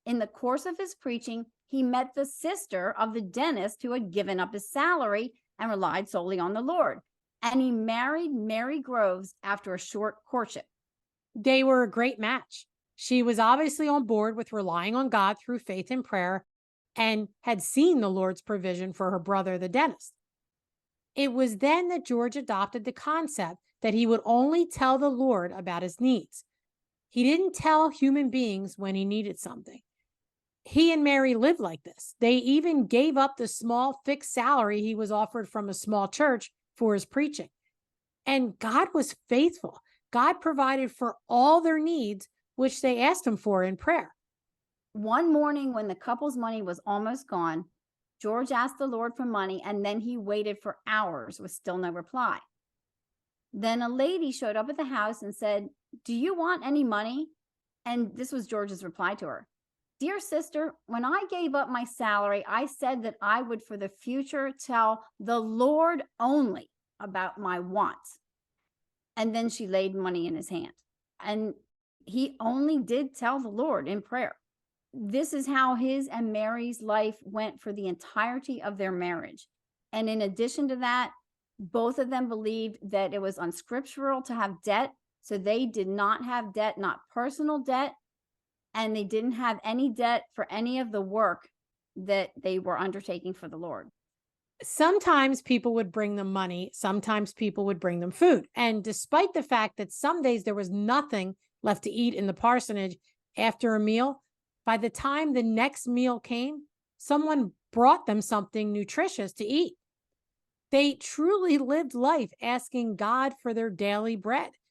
In the course of his preaching, he met the sister of the dentist who had given up his salary and relied solely on the Lord. And he married Mary Groves after a short courtship. They were a great match. She was obviously on board with relying on God through faith and prayer and had seen the Lord's provision for her brother, the dentist. It was then that George adopted the concept that he would only tell the Lord about his needs. He didn't tell human beings when he needed something. He and Mary lived like this. They even gave up the small fixed salary he was offered from a small church for his preaching. And God was faithful. God provided for all their needs, which they asked him for in prayer. One morning, when the couple's money was almost gone, George asked the Lord for money, and then he waited for hours with still no reply. Then a lady showed up at the house and said, "Do you want any money?" And this was George's reply to her. "Dear sister, when I gave up my salary, I said that I would for the future tell the Lord only about my wants." And then she laid money in his hand. And he only did tell the Lord in prayer. This is how his and Mary's life went for the entirety of their marriage. And in addition to that, both of them believed that it was unscriptural to have debt. So they did not have debt, not personal debt. And they didn't have any debt for any of the work that they were undertaking for the Lord. Sometimes people would bring them money, sometimes people would bring them food. And despite the fact that some days there was nothing left to eat in the parsonage after a meal, by the time the next meal came, someone brought them something nutritious to eat. They truly lived life asking God for their daily bread.